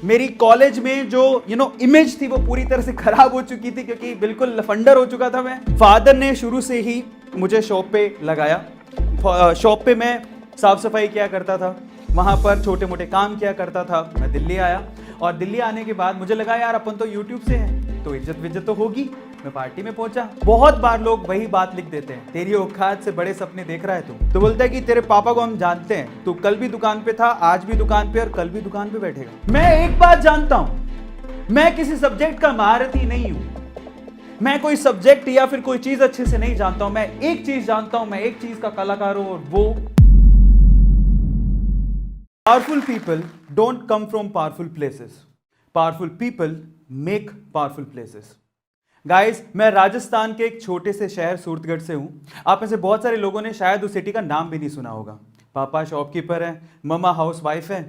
मेरी कॉलेज में जो इमेज थी वो पूरी तरह से खराब हो चुकी थी क्योंकि बिल्कुल लफंडर हो चुका था मैं। फादर ने शुरू से ही मुझे शॉप पे लगाया। शॉप पे मैं साफ सफाई किया करता था, वहां पर छोटे मोटे काम किया करता था। मैं दिल्ली आया और दिल्ली आने के बाद मुझे लगा यार अपन तो यूट्यूब से हैं तो इज्जत विज्जत तो होगी। मैं पार्टी में पहुंचा। बहुत बार लोग वही बात लिख देते हैं, तेरी औकात से बड़े सपने देख रहा है तू। तो बोलता है कि तेरे पापा को हम जानते हैं, तू कल भी दुकान पे था, आज भी दुकान पे और कल भी दुकान पे बैठेगा। मैं एक बात जानता हूं, मैं किसी सब्जेक्ट का महारथी नहीं हूं। मैं कोई सब्जेक्ट या फिर कोई चीज अच्छे से नहीं जानता हूं। मैं एक चीज जानता हूं, मैं एक चीज का कलाकार हूं और वो powerful people don't come from powerful places. Powerful people make powerful places. Guys, मैं राजस्थान के एक छोटे से शहर सूरतगढ़ से हूं। आप में से बहुत सारे लोगों ने शायद उस सिटी का नाम भी नहीं सुना होगा। पापा शॉपकीपर हैं, मम्मा हाउस वाइफ है।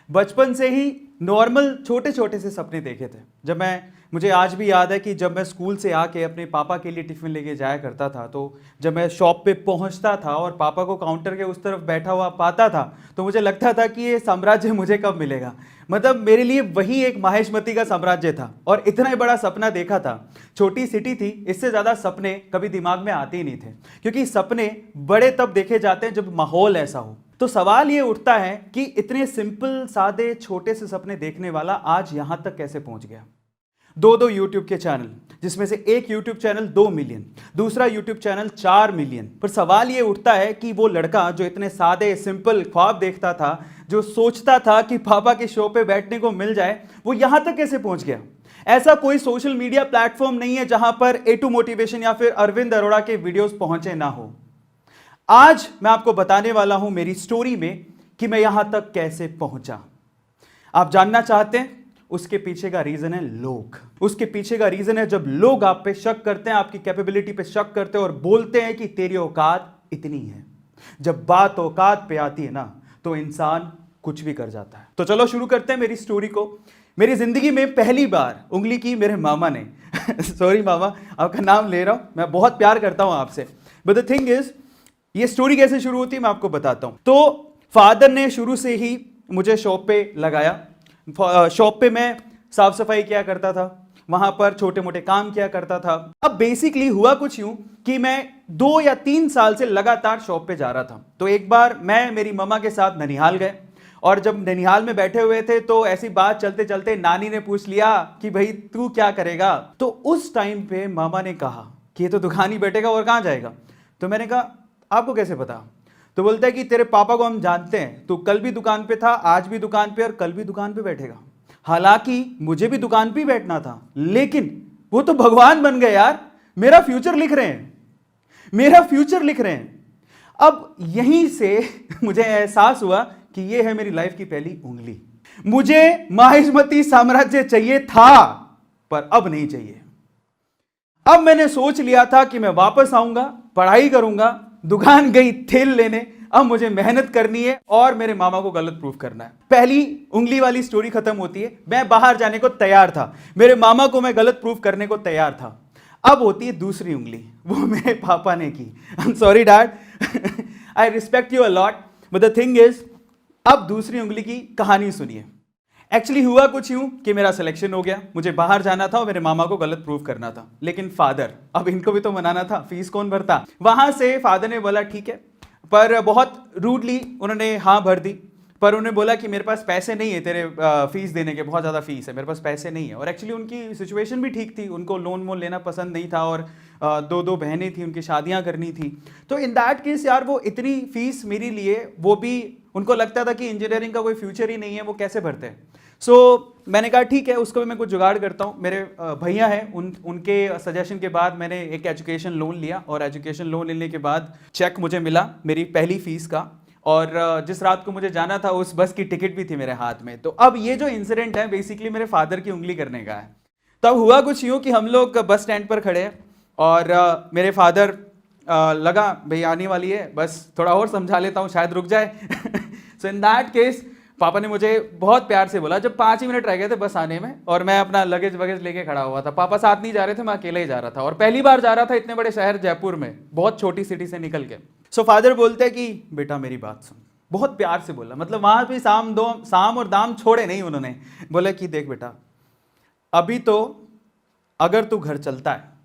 बचपन से ही नॉर्मल छोटे छोटे से सपने देखे थे। मुझे आज भी याद है कि जब मैं स्कूल से आके अपने पापा के लिए टिफिन लेके जाया करता था, तो जब मैं शॉप पे पहुंचता था और पापा को काउंटर के उस तरफ बैठा हुआ पाता था तो मुझे लगता था कि ये साम्राज्य मुझे कब मिलेगा। मतलब मेरे लिए वही एक माहेशमती का साम्राज्य था और इतना ही बड़ा सपना देखा था। छोटी सिटी थी, इससे ज़्यादा सपने कभी दिमाग में आते ही नहीं थे क्योंकि सपने बड़े तब देखे जाते हैं जब माहौल ऐसा हो। तो सवाल ये उठता है कि इतने सिंपल सादे छोटे से सपने देखने वाला आज यहां तक कैसे पहुंच गया। दो यूट्यूब के चैनल, जिसमें से एक यूट्यूब चैनल 2 मिलियन, दूसरा यूट्यूब चैनल 4 मिलियन। पर सवाल ये उठता है कि वो लड़का जो इतने सादे सिंपल ख्वाब देखता था, जो सोचता था कि पापा के शो पे बैठने को मिल जाए, वो यहां तक कैसे पहुंच गया। ऐसा कोई सोशल मीडिया प्लेटफॉर्म नहीं है जहां पर A2 मोटिवेशन या फिर अरविंद अरोड़ा के वीडियोस पहुंचे ना हो। आज मैं आपको बताने वाला हूं मेरी स्टोरी में कि मैं यहां तक कैसे पहुंचा। आप जानना चाहते हैं? उसके पीछे का रीजन है लोग। उसके पीछे का रीजन है जब लोग आप पे शक करते हैं, आपकी कैपेबिलिटी पे शक करते हैं और बोलते हैं कि तेरी औकात इतनी है। जब बात औकात पे आती है ना तो इंसान कुछ भी कर जाता है। तो चलो शुरू करते हैं मेरी स्टोरी को। मेरी जिंदगी में पहली बार उंगली की मेरे मामा ने सॉरी मामा, आपका नाम ले रहा हूं, मैं बहुत प्यार करता हूं आपसे। बट द थिंग इज, ये स्टोरी कैसे शुरू होती है मैं आपको बताता हूं। तो फादर ने शुरू से ही मुझे शॉप पे लगाया। शॉप पे मैं साफ सफाई किया करता था, वहां पर छोटे मोटे काम किया करता था। अब बेसिकली हुआ कुछ यूं कि मैं 2 या 3 साल से लगातार शॉप पे जा रहा था। तो एक बार मैं मेरी मम्मा के साथ ननिहाल गए और जब ननिहाल में बैठे हुए थे तो ऐसी बात चलते चलते नानी ने पूछ लिया कि भाई तू क्या करेगा। तो उस टाइम पे मामा ने कहा कि ये तो दुकान ही बैठेगा और कहां जाएगा। तो मैंने कहा आपको कैसे पता। तो बोलता है कि तेरे पापा को हम जानते हैं, तू कल भी दुकान पे था, आज भी दुकान पे और कल भी दुकान पे बैठेगा। हालांकि मुझे भी दुकान पे ही बैठना था, लेकिन वो तो भगवान बन गए यार, मेरा फ्यूचर लिख रहे हैं, मेरा फ्यूचर लिख रहे हैं। अब यहीं से मुझे एहसास हुआ कि ये है मेरी लाइफ की पहली उंगली। मुझे माहिष्मती साम्राज्य चाहिए था पर अब नहीं चाहिए। अब मैंने सोच लिया था कि मैं वापस आऊंगा, पढ़ाई करूंगा, दुकान गई तेल लेने, अब मुझे मेहनत करनी है और मेरे मामा को गलत प्रूफ करना है। पहली उंगली वाली स्टोरी खत्म होती है, मैं बाहर जाने को तैयार था, मेरे मामा को मैं गलत प्रूफ करने को तैयार था। अब होती है दूसरी उंगली, वो मेरे पापा ने की। I am sorry dad, I respect you a lot, but the thing is, अब दूसरी उंगली की कहानी सुनिए। एक्चुअली हुआ कुछ यूं कि मेरा सिलेक्शन हो गया, मुझे बाहर जाना था और मेरे मामा को गलत प्रूफ करना था। लेकिन फादर, अब इनको भी तो मनाना था, फीस कौन भरता। वहां से फादर ने बोला ठीक है, पर बहुत रूडली उन्होंने हाँ भर दी। पर उन्होंने बोला कि मेरे पास पैसे नहीं है तेरे फीस देने के, बहुत ज़्यादा फीस है, मेरे पास पैसे नहीं है। और एक्चुअली उनकी सिचुएशन भी ठीक थी, उनको लोन वोन लेना पसंद नहीं था और 2 बहनें थी, उनकी शादियां करनी थी। तो इन दैट केस यार वो इतनी फीस मेरे लिए, वो भी उनको लगता था कि इंजीनियरिंग का कोई फ्यूचर ही नहीं है, वो कैसे भरते हैं। सो मैंने कहा ठीक है, उसको भी मैं कुछ जुगाड़ करता हूँ। मेरे भैया हैं, उनके सजेशन के बाद मैंने एक एजुकेशन लोन लिया और एजुकेशन लोन लेने के बाद चेक मुझे मिला मेरी पहली फीस का। और जिस रात को मुझे जाना था उस बस की टिकट भी थी मेरे हाथ में। तो अब ये जो इंसिडेंट है बेसिकली मेरे फादर की उंगली करने का है। तब हुआ कुछ यूँ कि हम लोग बस स्टैंड पर खड़े हैं और मेरे फादर लगा भाई आने वाली है, बस थोड़ा और समझा लेता हूँ शायद रुक जाए। सो इन दैट केस पापा ने मुझे बहुत प्यार से बोला, जब 5 ही मिनट रह गए थे बस आने में और मैं अपना लगेज वगेज लेके खड़ा हुआ था। पापा साथ नहीं जा रहे थे, मैं अकेले ही जा रहा था और पहली बार जा रहा था इतने बड़े शहर जयपुर में, बहुत छोटी सिटी से निकल के। सो फादर बोलते हैं कि बेटा मेरी बात सुन, बहुत प्यार से बोला, मतलब वहां पे साम और दाम छोड़े नहीं उन्होंने। बोले कि देख बेटा, अभी तो अगर तू घर चलता है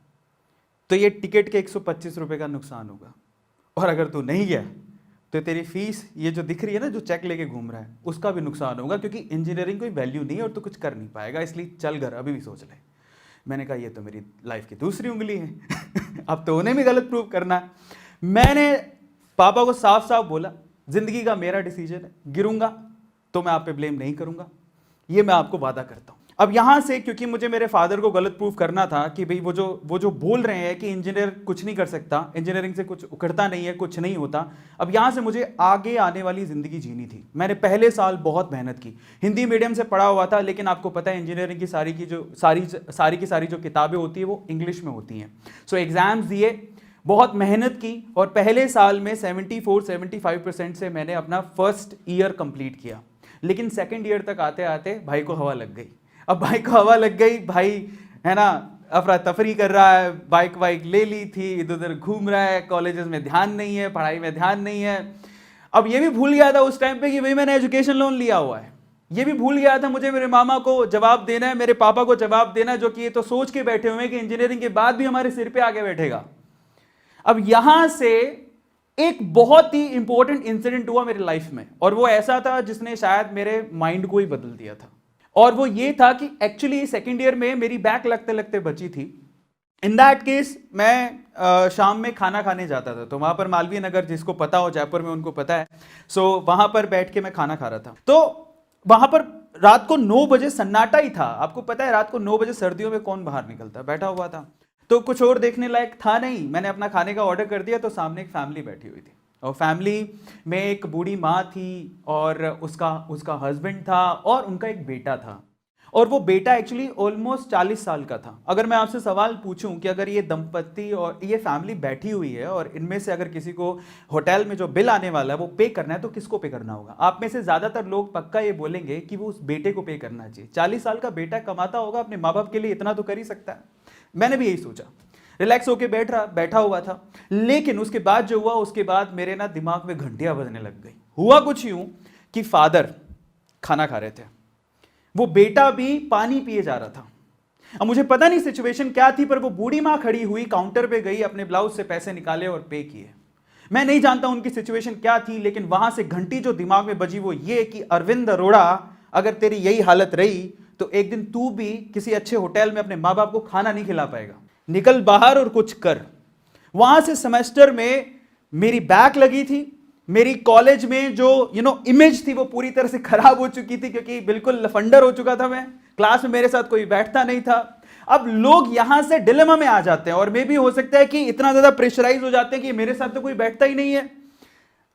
तो ये टिकट के 125 रुपए का नुकसान होगा, और अगर तू नहीं गया तो तेरी फीस ये जो दिख रही है ना, जो चेक लेके घूम रहा है, उसका भी नुकसान होगा, क्योंकि इंजीनियरिंग कोई वैल्यू नहीं है और तू कुछ कर नहीं पाएगा, इसलिए चल घर, अभी भी सोच ले। मैंने कहा ये तो मेरी लाइफ की दूसरी उंगली है अब तो उन्हें भी गलत प्रूव करना है। मैंने पापा को साफ साफ बोला, जिंदगी का मेरा डिसीजन है, गिरूंगा तो मैं आप पे ब्लेम नहीं करूंगा, ये मैं आपको वादा करता हूं। अब यहां से क्योंकि मुझे मेरे फादर को गलत प्रूफ करना था कि भाई वो जो बोल रहे हैं कि इंजीनियर कुछ नहीं कर सकता, इंजीनियरिंग से कुछ उखड़ता नहीं है, कुछ नहीं होता, अब यहां से मुझे आगे आने वाली जिंदगी जीनी थी। मैंने पहले साल बहुत मेहनत की, हिंदी मीडियम से पढ़ा हुआ था, लेकिन आपको पता है इंजीनियरिंग की सारी जो किताबें होती है वो इंग्लिश में होती हैं। सो एग्जाम्स दिए, बहुत मेहनत की, और पहले साल में 74-75% से मैंने अपना फर्स्ट ईयर कंप्लीट किया। लेकिन सेकंड ईयर तक आते आते भाई को हवा लग गई। अब भाई को हवा लग गई, भाई है ना अफरा तफरी कर रहा है, बाइक वाइक ले ली थी, इधर उधर घूम रहा है, कॉलेजेस में ध्यान नहीं है, पढ़ाई में ध्यान नहीं है। अब ये भी भूल गया था उस टाइम पे कि भाई मैंने एजुकेशन लोन लिया हुआ है, ये भी भूल गया था मुझे मेरे मामा को जवाब देना है, मेरे पापा को जवाब देना है, जो कि ये तो सोच के बैठे हुए हैं कि इंजीनियरिंग के बाद भी हमारे सिर पे आके बैठेगा। अब यहां से एक बहुत ही इंपॉर्टेंट इंसिडेंट हुआ मेरी लाइफ में, और वो ऐसा था जिसने शायद मेरे माइंड को ही बदल दिया था। और वो ये था कि एक्चुअली सेकेंड ईयर में मेरी बैक लगते लगते बची थी। इन दैट केस मैं शाम में खाना खाने जाता था, तो वहां पर मालवीय नगर, जिसको पता हो जयपुर में उनको पता है, सो वहां पर बैठ के मैं खाना खा रहा था। तो वहां पर रात को 9 बजे सन्नाटा ही था। आपको पता है रात को 9 बजे सर्दियों में कौन बाहर निकलता, बैठा हुआ था, तो कुछ और देखने लायक था नहीं। मैंने अपना खाने का ऑर्डर कर दिया, तो सामने एक फैमिली बैठी हुई थी, और फैमिली में एक बूढ़ी माँ थी, और उसका हस्बैंड था, और उनका एक बेटा था। और वो बेटा एक्चुअली ऑलमोस्ट 40 साल का था। अगर मैं आपसे सवाल पूछूं कि अगर ये दंपत्ति और ये फैमिली बैठी हुई है, और इनमें से अगर किसी को होटल में जो बिल आने वाला है वो पे करना है, तो किसको पे करना होगा? आप में से ज्यादातर लोग पक्का ये बोलेंगे कि वो उस बेटे को पे करना चाहिए। 40 साल का बेटा कमाता होगा, अपने माँ बाप के लिए इतना तो कर ही सकता है। मैंने भी यही सोचा, रिलैक्स होके बैठा हुआ था। लेकिन उसके बाद जो हुआ, उसके बाद मेरे ना दिमाग में घंटियां बजने लग गई। हुआ कुछ यूं कि फादर खाना खा रहे थे, वो बेटा भी पानी पिए जा रहा था। अब मुझे पता नहीं सिचुएशन क्या थी, पर वो बूढ़ी मां खड़ी हुई काउंटर पे गई, अपने ब्लाउज से पैसे निकाले और पे किए। मैं नहीं जानता उनकी सिचुएशन क्या थी, लेकिन वहां से घंटी जो दिमाग में बजी वो ये कि अरविंद अरोड़ा, अगर तेरी यही हालत रही तो एक दिन तू भी किसी अच्छे होटल में अपने माँ बाप को खाना नहीं खिला पाएगा। निकल बाहर और कुछ कर। वहां से सेमेस्टर में मेरी बैक लगी थी। मेरी कॉलेज में जो इमेज थी वो पूरी तरह से खराब हो चुकी थी, क्योंकि बिल्कुल लफंडर हो चुका था मैं। क्लास में मेरे साथ कोई बैठता नहीं था। अब लोग यहां से डिलेमा में आ जाते हैं, और मे भी हो सकता है कि इतना ज्यादा प्रेशराइज हो जाते हैं कि मेरे साथ तो कोई बैठता ही नहीं है,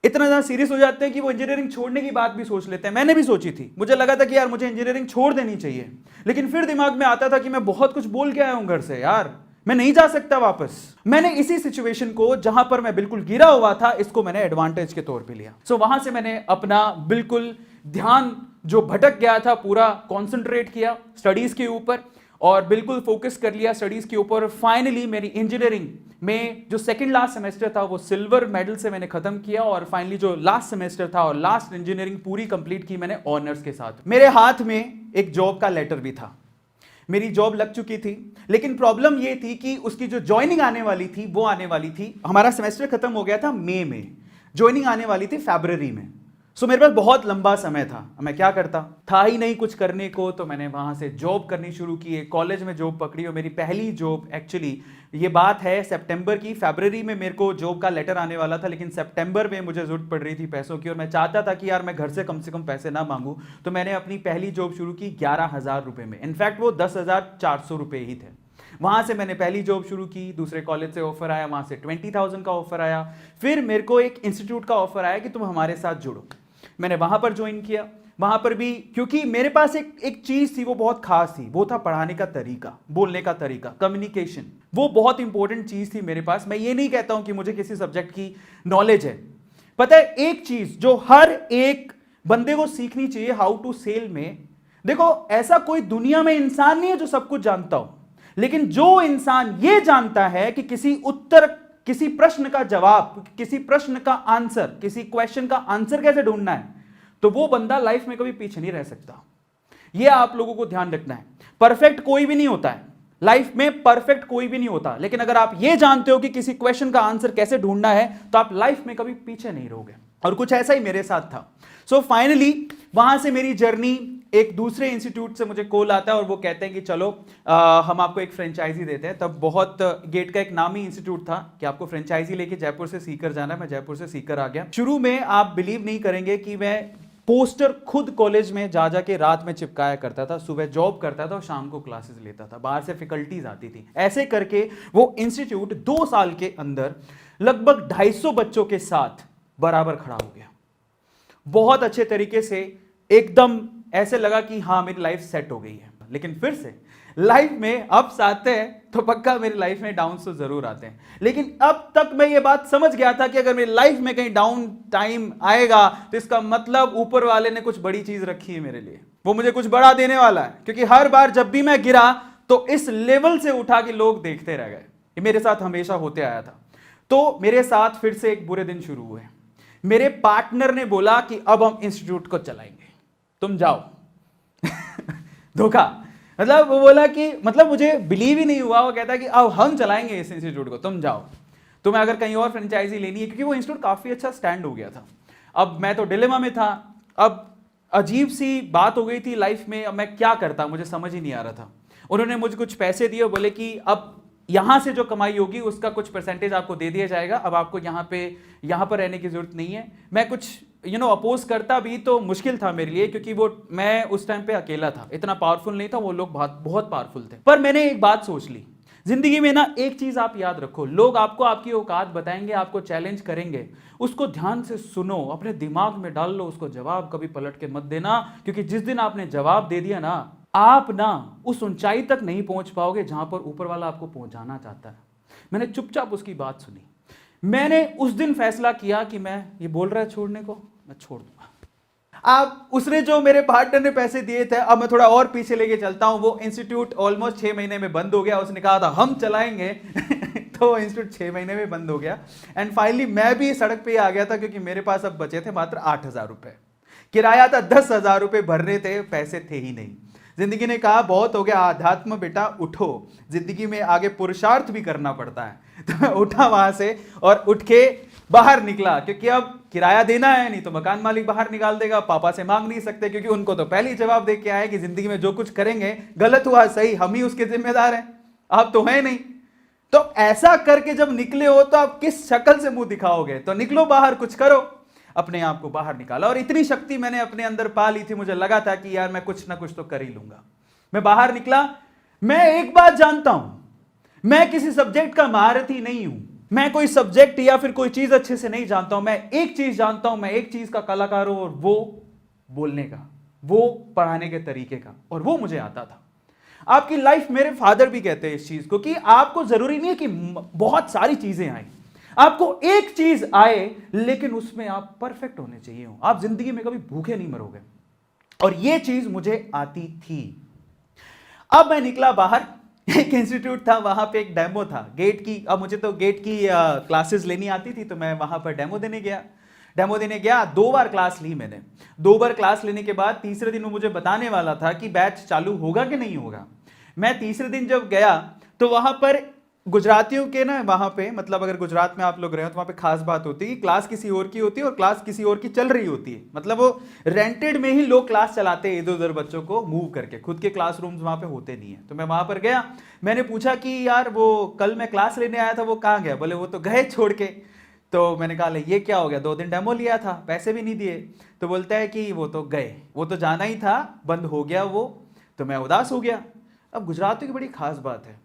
इतना ज्यादा सीरियस हो जाते हैं कि वो इंजीनियरिंग छोड़ने की बात भी सोच लेते हैं। मैंने भी सोची थी, मुझे लगा था कि यार मुझे इंजीनियरिंग छोड़ देनी चाहिए, लेकिन फिर दिमाग में आता था कि मैं बहुत कुछ बोल के आया हूं घर से, यार मैं नहीं जा सकता वापस। मैंने इसी सिचुएशन को, जहां पर मैं बिल्कुल गिरा हुआ था, इसको मैंने एडवांटेज के तौर पे लिया। सो वहां से मैंने अपना बिल्कुल ध्यान जो भटक गया था पूरा कंसंट्रेट किया स्टडीज के ऊपर, और बिल्कुल फोकस कर लिया स्टडीज के ऊपर। फाइनली मेरी इंजीनियरिंग में जो सेकंड लास्ट सेमेस्टर था वो सिल्वर मेडल से मैंने खत्म किया, और फाइनली जो लास्ट सेमेस्टर था और लास्ट इंजीनियरिंग पूरी कंप्लीट की मैंने ऑनर्स के साथ। मेरे हाथ में एक जॉब का लेटर भी था, मेरी जॉब लग चुकी थी, लेकिन प्रॉब्लम ये थी कि उसकी जो ज्वाइनिंग आने वाली थी वो आने वाली थी, हमारा सेमेस्टर खत्म हो गया था मई में, ज्वाइनिंग आने वाली थी फरवरी में। सो मेरे पास बहुत लंबा समय था। मैं क्या करता, था ही नहीं कुछ करने को, तो मैंने वहां से जॉब करनी शुरू की। एक कॉलेज में जॉब पकड़ी, और मेरी पहली जॉब एक्चुअली, ये बात है सितंबर की, फरवरी में मेरे को जॉब का लेटर आने वाला था, लेकिन सितंबर में मुझे जरूरत पड़ रही थी पैसों की, और मैं चाहता था कि यार मैं घर से कम पैसे ना मांगू। तो मैंने अपनी पहली जॉब शुरू की 11,000 रुपए में। इनफैक्ट वो 10,400 रुपए ही थे। वहां से मैंने पहली जॉब शुरू की। दूसरे कॉलेज से ऑफर आया, वहां से 20,000 का ऑफर आया। फिर मेरे को एक इंस्टीट्यूट का ऑफर आया कि तुम हमारे साथ जुड़ो। मैंने वहां पर ज्वाइन किया। वहां पर भी क्योंकि मेरे पास एक चीज थी, वो बहुत खास थी, वो था पढ़ाने का तरीका, बोलने का तरीका, कम्युनिकेशन। वो बहुत इंपॉर्टेंट चीज थी मेरे पास। मैं ये नहीं कहता हूं कि मुझे किसी सब्जेक्ट की नॉलेज है। पता है एक चीज जो हर एक बंदे को सीखनी चाहिए हाउ टू सेल में, देखो ऐसा कोई दुनिया में इंसान नहीं है जो सब कुछ जानता हो, लेकिन जो इंसान ये जानता है कि किसी उत्तर किसी प्रश्न का जवाब, किसी प्रश्न का आंसर, किसी क्वेश्चन का आंसर कैसे ढूंढना है, तो वो बंदा लाइफ में कभी पीछे नहीं रह सकता। ये आप लोगों को ध्यान रखना है। परफेक्ट कोई भी नहीं होता है लाइफ में, परफेक्ट कोई भी नहीं होता, लेकिन अगर आप ये जानते हो कि किसी क्वेश्चन का आंसर कैसे ढूंढना है तो आप लाइफ में कभी पीछे नहीं रहोगे। और कुछ ऐसा ही मेरे साथ था। सो फाइनली वहां से मेरी जर्नी, एक दूसरे इंस्टीट्यूट से मुझे कॉल आता है और वो कहते हैं कि चलो हम आपको एक फ्रेंचाइजी देते हैं। तब बहुत गेट का एक नामी इंस्टीट्यूट था कि आपको फ्रेंचाइजी लेके जयपुर से सीकर जाना है। मैं जयपुर से सीकर आ गया। शुरू में आप बिलीव नहीं करेंगे कि मैं पोस्टर खुद कॉलेज में जा जाके रात में चिपकाया करता था, सुबह जॉब करता था और शाम को क्लासेस लेता था, बाहर से फैकल्टीज आती थी। ऐसे करके वो इंस्टीट्यूट 2 साल के अंदर लगभग 250 बच्चों के साथ बराबर खड़ा हो गया। बहुत अच्छे तरीके से, एकदम ऐसे लगा कि हाँ मेरी लाइफ सेट हो गई है। लेकिन फिर से लाइफ में अप्स आते हैं तो पक्का मेरी लाइफ में डाउन तो जरूर आते हैं। लेकिन अब तक मैं ये बात समझ गया था कि अगर मेरी लाइफ में कहीं डाउन टाइम आएगा तो इसका मतलब ऊपर वाले ने कुछ बड़ी चीज रखी है मेरे लिए, वो मुझे कुछ बड़ा देने वाला है। क्योंकि हर बार जब भी मैं गिरा तो इस लेवल से उठा के लोग देखते रह गए। ये मेरे साथ हमेशा होते आया था। तो मेरे साथ फिर से एक बुरे दिन शुरू हुए। मेरे पार्टनर ने बोला कि अब हम इंस्टीट्यूट को चलाएंगे, तुम जाओ। धोखा, मतलब वो बोला कि, मतलब मुझे बिलीव ही नहीं हुआ। वो कहता है कि अब हम चलाएंगे इस इंस्टीट्यूट को, तुम जाओ, तुम्हें अगर कहीं और फ्रेंचाइजी लेनी है। क्योंकि वो इंस्टीट्यूट काफी अच्छा स्टैंड हो गया था। अब मैं तो डिलेमा में था। अब अजीब सी बात हो गई थी लाइफ में। अब मैं क्या करता, मुझे समझ ही नहीं आ रहा था। उन्होंने मुझे कुछ पैसे दिए, बोले कि अब यहां से जो कमाई होगी उसका कुछ परसेंटेज आपको दे दिया जाएगा, अब आपको यहां पर रहने की जरूरत नहीं है। मैं कुछ अपोज करता भी तो मुश्किल था मेरे लिए, क्योंकि वो मैं उस टाइम पे अकेला था, इतना पावरफुल नहीं था, वो लोग बहुत पावरफुल थे। पर मैंने एक बात सोच ली, जिंदगी में ना एक चीज आप याद रखो, लोग आपको आपकी औकात बताएंगे, आपको चैलेंज करेंगे, उसको ध्यान से सुनो, अपने दिमाग में डाल लो उसको, जवाब कभी पलट के मत देना। क्योंकि जिस दिन आपने जवाब दे दिया ना, आप ना उस ऊंचाई तक नहीं पहुंच पाओगे जहां पर ऊपर वाला आपको पहुंचाना चाहता है। मैंने चुपचाप उसकी बात सुनी। मैंने उस दिन फैसला किया कि मैं, ये बोल रहा है छोड़ने को, मैं छोड़ दूंगा। अब उसने जो मेरे पार्टनर ने पैसे दिए थे, अब मैं थोड़ा और पीछे लेके चलता हूं। वो इंस्टीट्यूट ऑलमोस्ट 6 महीने में बंद हो गया। उसने कहा था हम चलाएंगे तो इंस्टीट्यूट 6 महीने में बंद हो गया। एंड फाइनली मैं भी सड़क पे आ गया था, क्योंकि मेरे पास अब बचे थे मात्र 8,000 रुपए। किराया था 10,000 रुपए भरने थे, पैसे थे ही नहीं। जिंदगी ने कहा बहुत हो गया आध्यात्म बेटा, उठो, जिंदगी में आगे पुरुषार्थ भी करना पड़ता है। तो मैं उठा वहां से और उठ के बाहर निकला, क्योंकि अब किराया देना है, नहीं तो मकान मालिक बाहर निकाल देगा। पापा से मांग नहीं सकते, क्योंकि उनको तो पहले ही जवाब दे के आए कि जिंदगी में जो कुछ करेंगे, गलत हुआ सही, हम ही उसके जिम्मेदार हैं, आप तो है नहीं। तो ऐसा करके जब निकले हो तो आप किस शक्ल से मुंह दिखाओगे? तो निकलो बाहर, कुछ करो। अपने आप को बाहर निकाला और इतनी शक्ति मैंने अपने अंदर पा ली थी, मुझे लगा था कि यार मैं कुछ ना कुछ तो कर ही लूंगा। मैं बाहर निकला। मैं एक बात जानता हूं, मैं किसी सब्जेक्ट का महारथी नहीं हूं, मैं कोई सब्जेक्ट या फिर कोई चीज अच्छे से नहीं जानता हूं। मैं एक चीज जानता हूं, मैं एक चीज का कलाकार हूं, और वो बोलने का, वो पढ़ाने के तरीके का, और वो मुझे आता था। आपकी लाइफ, मेरे फादर भी कहते हैं इस चीज को, कि आपको जरूरी नहीं है कि बहुत सारी चीजें आए, आपको एक चीज आए लेकिन उसमें आप परफेक्ट होने चाहिए हो। आप जिंदगी में कभी भूखे नहीं मरोगे, और ये चीज मुझे आती थी। अब मैं निकला बाहर। एक इंस्टीट्यूट था, वहां पे एक डेमो था गेट की। अब मुझे तो गेट की क्लासेस लेनी आती थी, तो मैं वहां पर डेमो देने गया। 2 बार क्लास ली मैंने। 2 बार क्लास लेने के बाद तीसरे दिन वो मुझे बताने वाला था कि बैच चालू होगा कि नहीं होगा। मैं तीसरे दिन जब गया तो वहां पर गुजरातियों के ना, वहां पे, मतलब अगर गुजरात में आप लोग रहे हो तो वहां पे खास बात होती है कि क्लास किसी और की होती है और क्लास किसी और की चल रही होती है। मतलब वो रेंटेड में ही लोग क्लास चलाते हैं, इधर उधर बच्चों को मूव करके, खुद के क्लासरूम्स वहां पे होते नहीं है। तो मैं वहां पर गया, मैंने पूछा कि यार वो कल मैं क्लास लेने आया था, वो कहाँ गया? बोले वो तो गए छोड़ के। तो मैंने कहा ये क्या हो गया, 2 दिन डेमो लिया था, पैसे भी नहीं दिए। तो बोलता है कि वो तो गए, वो तो जाना ही था, बंद हो गया वो। तो मैं उदास हो गया। अब गुजरातियों की बड़ी खास बात है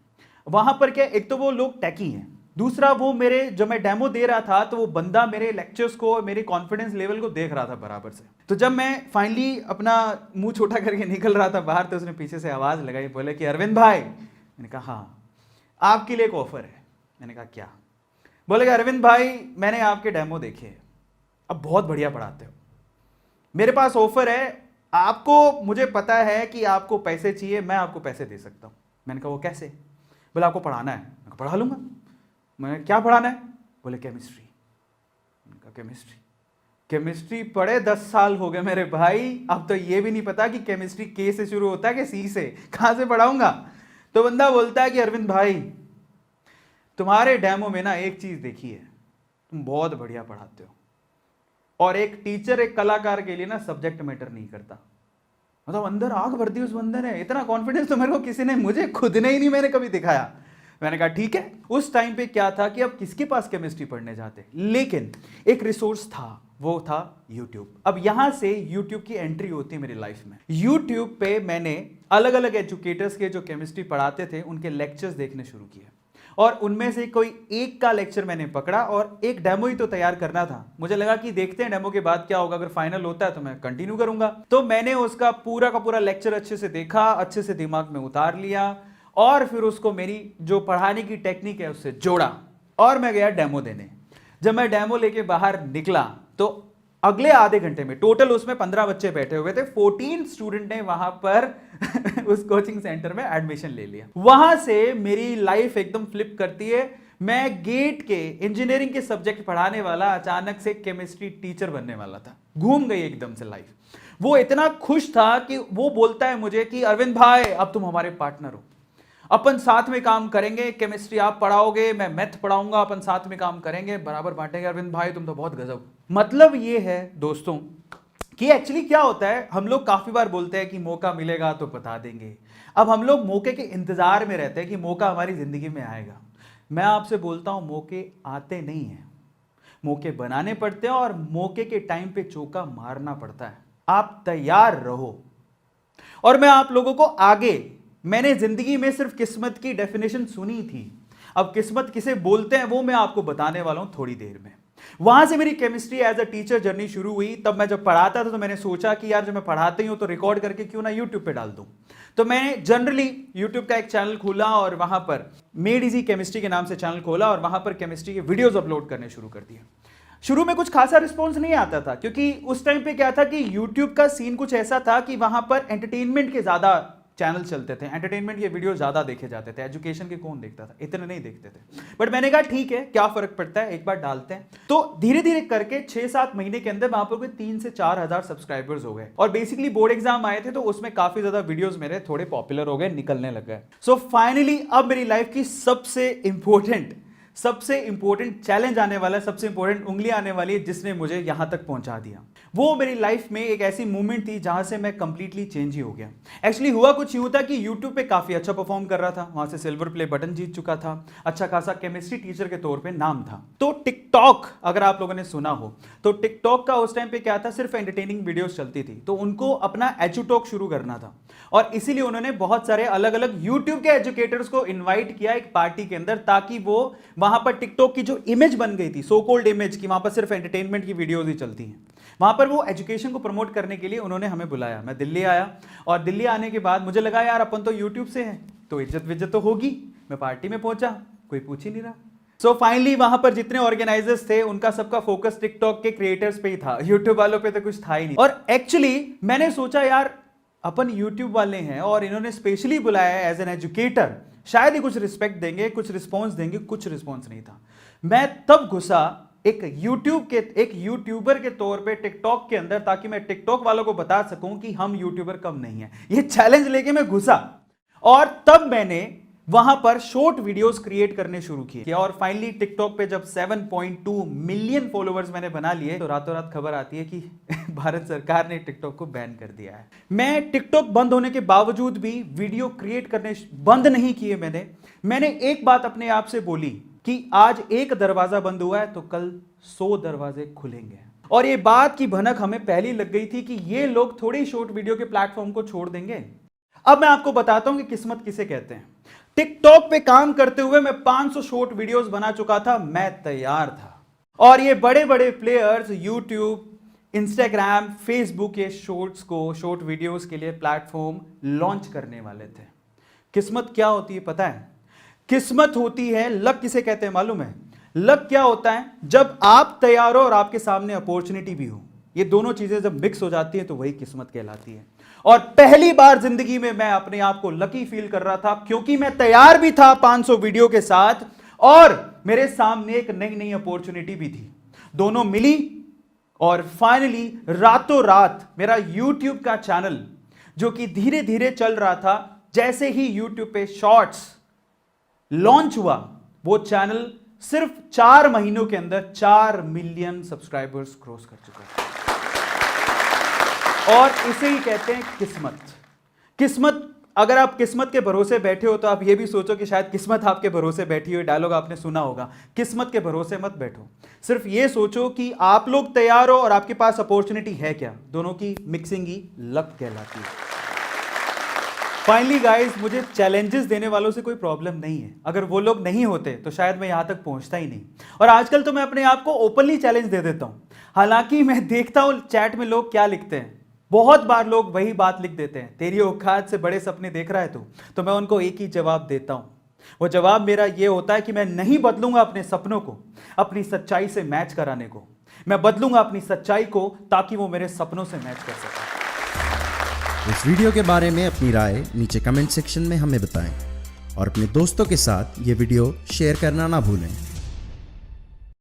वहां पर, क्या, एक तो वो लोग टैकी हैं, दूसरा वो मेरे, जो मैं डेमो दे रहा था तो वो बंदा मेरे लेक्चर्स को, मेरे कॉन्फिडेंस लेवल को देख रहा था बराबर से। तो जब मैं फाइनली अपना मुंह छोटा करके निकल रहा था बाहर, तो उसने पीछे से आवाज लगाई, बोले कि अरविंद भाई। मैंने कहा हाँ, आपके लिए एक ऑफर है। मैंने कहा क्या? बोले कि अरविंद भाई, मैंने आपके डेमो देखे, अब बहुत बढ़िया पढ़ाते हो, मेरे पास ऑफर है आपको, मुझे पता है कि आपको पैसे चाहिए, मैं आपको पैसे दे सकता हूं। मैंने कहा वो कैसे? बोले आपको पढ़ाना है। मैं कहा पढ़ा लूंगा। मैंने क्या पढ़ाना है? बोले केमिस्ट्री। उनका केमिस्ट्री केमिस्ट्री पढ़े 10 साल हो गए मेरे भाई, अब तो ये भी नहीं पता कि केमिस्ट्री के से शुरू होता है कि सी से, कहां से पढ़ाऊंगा। तो बंदा बोलता है कि अरविंद भाई तुम्हारे डेमो में ना एक चीज देखी है, तुम बहुत बढ़िया पढ़ाते हो, और एक टीचर एक कलाकार के लिए ना सब्जेक्ट मैटर नहीं करता। मतलब अंदर आग भर दी उस बंदे ने, इतना कॉन्फिडेंस तो मेरे को किसी ने, मुझे खुद ने ही नहीं मैंने कभी दिखाया। मैंने कहा ठीक है। उस टाइम पे क्या था कि अब किसके पास केमिस्ट्री पढ़ने जाते, लेकिन एक रिसोर्स था, वो था YouTube। अब यहां से YouTube की एंट्री होती है मेरी लाइफ में। YouTube पे मैंने अलग अलग एजुकेटर्स के जो केमिस्ट्री पढ़ाते थे उनके लेक्चर्स देखने शुरू किए, और उनमें से कोई एक का लेक्चर मैंने पकड़ा, और एक डेमो ही तो तैयार करना था। मुझे लगा कि देखते हैं डेमो के बाद क्या होगा, अगर फाइनल होता है तो मैं कंटिन्यू करूंगा। तो मैंने उसका पूरा का पूरा लेक्चर अच्छे से देखा, अच्छे से दिमाग में उतार लिया, और फिर उसको मेरी जो पढ़ाने की टेक्निक है उससे जोड़ा, और मैं गया डेमो देने। जब मैं डेमो लेके बाहर निकला तो अगले आधे घंटे में टोटल उसमें 15 बच्चे बैठे हुए थे, 14 स्टूडेंट ने वहां पर उस कोचिंग सेंटर में एडमिशन ले लिया। वहां से मेरी लाइफ एकदम फ्लिप करती है। मैं गेट के इंजीनियरिंग के सब्जेक्ट पढ़ाने वाला अचानक से केमिस्ट्री टीचर बनने वाला था। घूम गई एकदम से लाइफ। वो इतना खुश था कि वो बोलता है मुझे कि अरविंद भाई अब तुम हमारे पार्टनर हो, अपन साथ में काम करेंगे, केमिस्ट्री आप पढ़ाओगे, मैं मैथ पढ़ाऊंगा, अपन साथ में काम करेंगे, बराबर बांटेंगे। अरविंद भाई तुम तो बहुत गजब। मतलब ये है दोस्तों कि एक्चुअली क्या होता है, हम लोग काफी बार बोलते हैं कि मौका मिलेगा तो बता देंगे। अब हम लोग मौके के इंतजार में रहते हैं कि मौका हमारी जिंदगी में आएगा। मैं आपसे बोलता हूं मौके आते नहीं हैं, मौके बनाने पड़ते हैं, और मौके के टाइम पे चौका मारना पड़ता है। आप तैयार रहो। और मैं आप लोगों को आगे, मैंने जिंदगी में सिर्फ किस्मत की डेफिनेशन सुनी थी, अब किस्मत किसे बोलते हैं वो मैं आपको बताने वाला हूं थोड़ी देर में। वहां से मेरी chemistry as a teacher journey शुरू हुई। तब मैं जब पढ़ाता था तो मैंने सोचा कि यार जब मैं पढ़ाते ही हूं तो रिकॉर्ड करके क्यों ना यूट्यूब पे डाल दूं। तो मैंने जनरली यूट्यूब का एक चैनल खोला, और वहां पर मेड इजी केमिस्ट्री के नाम से चैनल खोला, और वहां पर केमिस्ट्री के वीडियोज अपलोड करने शुरू कर दिए। शुरू में कुछ खासा रिस्पॉन्स नहीं आता था, क्योंकि उस टाइम पे क्या था कि यूट्यूब का सीन कुछ ऐसा था कि वहां पर एंटरटेनमेंट के ज्यादा चैनल चलते थे, एंटरटेनमेंट के वीडियो ज्यादा देखे जाते थे, एजुकेशन के कौन देखता था, इतने नहीं देखते थे। बट मैंने कहा ठीक है, क्या फर्क पड़ता है, एक बार डालते हैं। तो धीरे धीरे करके 6-7 महीने के अंदर वहां पर कोई 3 से 4 हजार सब्सक्राइबर्स हो गए, और बेसिकली बोर्ड एग्जाम आए थे तो उसमें काफी ज्यादा वीडियोस मेरे थोड़े पॉपुलर हो गए, निकलने लग गए। सो फाइनली अब मेरी लाइफ की सबसे इंपॉर्टेंट चैलेंज आने वाला है, सबसे इंपॉर्टेंट उंगली आने वाली है, जिसने मुझे यहां तक पहुंचा दिया। वो मेरी लाइफ में एक ऐसी मूवमेंट थी जहां से मैं कंप्लीटली चेंज ही हो गया। एक्चुअली हुआ कुछ यूं था कि YouTube पे काफी अच्छा परफॉर्म कर रहा था, वहां से सिल्वर प्ले बटन जीत चुका था, अच्छा खासा केमिस्ट्री टीचर के तौर पे नाम था। तो टिकटॉक अगर आप लोगों ने सुना हो तो टिकटॉक का उस टाइम पे क्या था, सिर्फ एंटरटेनिंग वीडियोस चलती थी, तो उनको अपना एजुटॉक शुरू करना था, और इसीलिए उन्होंने बहुत सारे अलग अलग यूट्यूब के एजुकेटर्स को इन्वाइट किया एक पार्टी के अंदर, ताकि वो वहां पर टिकटॉक की जो इमेज बन गई थी, सो कॉल्ड इमेज की, वहां पर सिर्फ एंटरटेनमेंट की वीडियोस ही चलती हैं, वहां पर वो एजुकेशन को प्रमोट करने के लिए उन्होंने हमें बुलाया। मैं दिल्ली आया, और दिल्ली आने के बाद मुझे लगा यार अपन तो यूट्यूब से हैं तो इज्जत विज्जत तो होगी। मैं पार्टी में पहुंचा, कोई पूछ ही नहीं रहा। सो फाइनली वहां पर जितने ऑर्गेनाइजर्स थे उनका सबका फोकस टिकटॉक के क्रिएटर्स पे ही था, यूट्यूब वालों पे तो कुछ था ही नहीं। और एक्चुअली मैंने सोचा यार अपन यूट्यूब वाले हैं और इन्होंने स्पेशली बुलाया है एज एन एजुकेटर, शायद ही कुछ रिस्पेक्ट देंगे, कुछ रिस्पॉन्स देंगे। कुछ रिस्पॉन्स नहीं था। मैं तब घुसा एक यूट्यूबर के तौर पे टिकटॉक के अंदर, ताकि मैं टिकटॉक वालों को बता सकूं कि हम यूट्यूबर कम नहीं है। ये चैलेंज लेके मैं घुसा, और तब मैंने वहां पर शॉर्ट वीडियोस क्रिएट करने शुरू किए, और फाइनली टिकटॉक पे जब 7.2 मिलियन फॉलोअर्स मैंने बना लिए तो रातों रात खबर आती है कि भारत सरकार ने टिकटॉक को बैन कर दिया है। मैं टिकटॉक बंद होने के बावजूद भी वीडियो क्रिएट करने बंद नहीं किए। मैंने एक बात अपने आप से बोली कि आज एक दरवाजा बंद हुआ है तो कल 100 दरवाजे खुलेंगे। और ये बात की भनक हमें पहले लग गई थी कि ये लोग थोड़ी शॉर्ट वीडियो के प्लेटफॉर्म को छोड़ देंगे। अब मैं आपको बताता हूं कि किस्मत किसे कहते हैं। टिकटॉक पे काम करते हुए मैं 500 शॉर्ट वीडियोस बना चुका था, मैं तैयार था। और ये बड़े बड़े प्लेयर्स यूट्यूब, इंस्टाग्राम, फेसबुक ये शॉर्ट वीडियोस के लिए प्लेटफॉर्म लॉन्च करने वाले थे। किस्मत क्या होती है पता है? किस्मत होती है, लक किसे कहते हैं मालूम है? लक क्या होता है? जब आप तैयार हो और आपके सामने अपॉर्चुनिटी भी हो। ये दोनों चीजें जब मिक्स हो जाती है तो वही किस्मत कहलाती है। और पहली बार जिंदगी में मैं अपने आप को लकी फील कर रहा था, क्योंकि मैं तैयार भी था 500 वीडियो के साथ, और मेरे सामने एक नई नई अपॉर्चुनिटी भी थी। दोनों मिली और फाइनली रातों रात मेरा YouTube का चैनल जो कि धीरे धीरे चल रहा था, जैसे ही YouTube पे शॉर्ट्स लॉन्च हुआ, वो चैनल सिर्फ 4 महीनों के अंदर 4 मिलियन सब्सक्राइबर्स क्रॉस कर चुका है। और इसे ही कहते हैं किस्मत। किस्मत, अगर आप किस्मत के भरोसे बैठे हो तो आप ये भी सोचो कि शायद किस्मत आपके भरोसे बैठी हो। डायलॉग आपने सुना होगा, किस्मत के भरोसे मत बैठो। सिर्फ ये सोचो कि आप लोग तैयार हो और आपके पास अपॉर्चुनिटी है क्या। दोनों की मिक्सिंग ही लक कहलाती है। फाइनली गाइस, मुझे चैलेंजेस देने वालों से कोई प्रॉब्लम नहीं है। अगर वो लोग नहीं होते तो शायद मैं यहां तक पहुंचता ही नहीं। और आजकल तो मैं अपने आप को ओपनली चैलेंज दे देता हूं। हालांकि मैं देखता हूं चैट में लोग क्या लिखते हैं। बहुत बार लोग वही बात लिख देते हैं, तेरी औकात से बड़े सपने देख रहा है तू। तो मैं उनको एक ही जवाब देता हूं। वो जवाब मेरा ये होता है कि मैं नहीं बदलूंगा अपने सपनों को अपनी सच्चाई से मैच कराने को। मैं बदलूंगा अपनी सच्चाई को ताकि वो मेरे सपनों से मैच कर सके। इस वीडियो के बारे में अपनी राय नीचे कमेंट सेक्शन में हमें बताएं और अपने दोस्तों के साथ ये वीडियो शेयर करना ना भूलें।